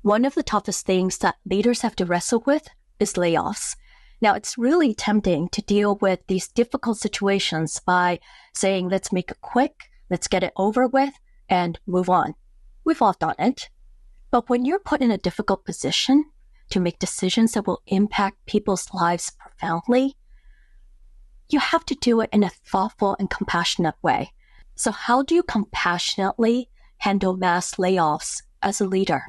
One of the toughest things that leaders have to wrestle with is layoffs. Now, it's really tempting to deal with these difficult situations by saying, let's make it quick, let's get it over with, and move on. We've all done it. But when you're put in a difficult position to make decisions that will impact people's lives profoundly, you have to do it in a thoughtful and compassionate way. So how do you compassionately handle mass layoffs as a leader?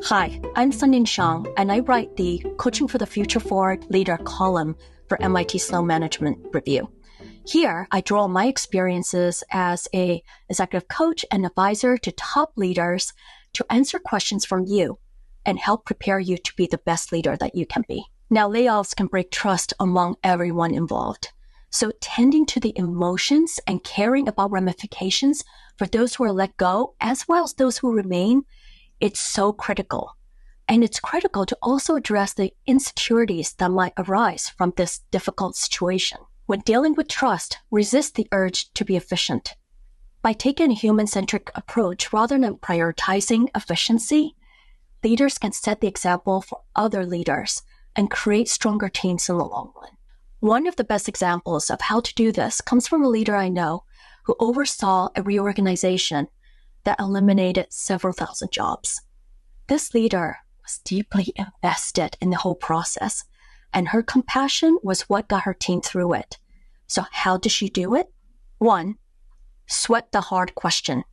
Hi, I'm Sanyin Siang, and I write the Coaching for the Future Forward Leader column for MIT Sloan Management Review. Here, I draw on my experiences as an executive coach and advisor to top leaders to answer questions from you and help prepare you to be the best leader that you can be. Now, layoffs can break trust among everyone involved. So tending to the emotions and caring about ramifications for those who are let go, as well as those who remain, it's so critical. And it's critical to also address the insecurities that might arise from this difficult situation. When dealing with trust, resist the urge to be efficient. By taking a human-centric approach rather than prioritizing efficiency, leaders can set the example for other leaders and create stronger teams in the long run. One of the best examples of how to do this comes from a leader I know who oversaw a reorganization that eliminated several thousand jobs. This leader was deeply invested in the whole process, and her compassion was what got her team through it. So how did she do it? 1, sweat the hard question.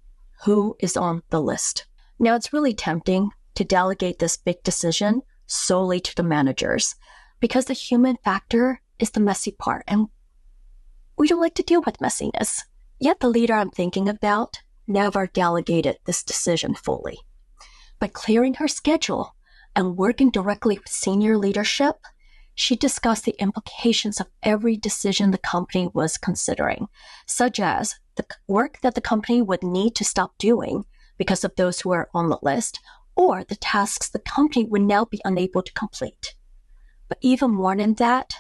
Who is on the list? Now, it's really tempting to delegate this big decision solely to the managers because the human factor is the messy part, and we don't like to deal with messiness. Yet the leader I'm thinking about never delegated this decision fully. By clearing her schedule and working directly with senior leadership, she discussed the implications of every decision the company was considering, such as the work that the company would need to stop doing because of those who are on the list, or the tasks the company would now be unable to complete. But even more than that,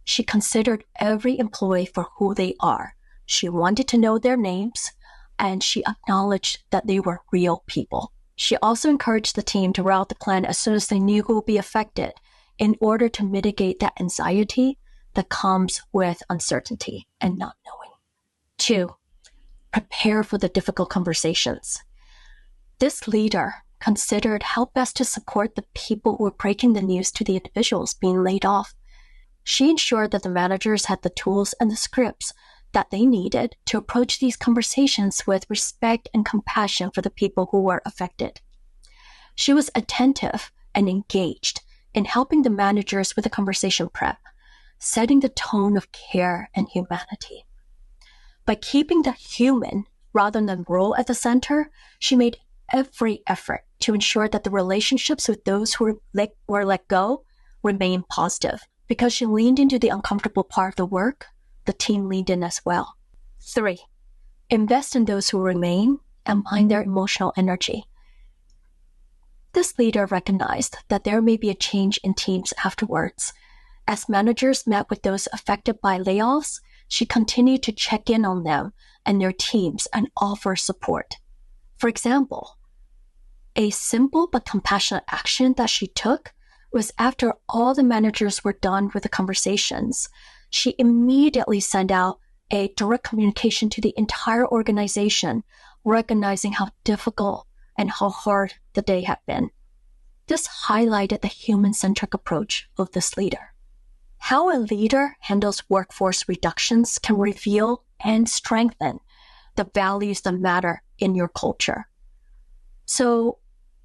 she considered every employee for who they are. She wanted to know their names, and she acknowledged that they were real people. She also encouraged the team to route the plan as soon as they knew who would be affected in order to mitigate that anxiety that comes with uncertainty and not knowing. 2, prepare for the difficult conversations. This leader considered how best to support the people who were breaking the news to the individuals being laid off. She ensured that the managers had the tools and the scripts that they needed to approach these conversations with respect and compassion for the people who were affected. She was attentive and engaged in helping the managers with the conversation prep, setting the tone of care and humanity. By keeping the human rather than role at the center, she made every effort to ensure that the relationships with those who were let go remained positive. Because she leaned into the uncomfortable part of the work, the team leaned in as well. 3, invest in those who remain and mind their emotional energy. This leader recognized that there may be a change in teams afterwards. As managers met with those affected by layoffs, she continued to check in on them and their teams and offer support. For example, a simple but compassionate action that she took was after all the managers were done with the conversations, she immediately sent out a direct communication to the entire organization, recognizing how difficult and how hard the day had been. This highlighted the human-centric approach of this leader. How a leader handles workforce reductions can reveal and strengthen the values that matter in your culture. So,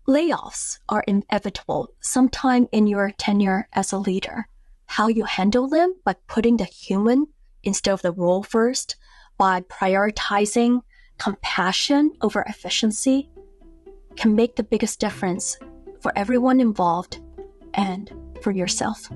layoffs are inevitable sometime in your tenure as a leader. How you handle them by putting the human instead of the role first, by prioritizing compassion over efficiency, can make the biggest difference for everyone involved and for yourself.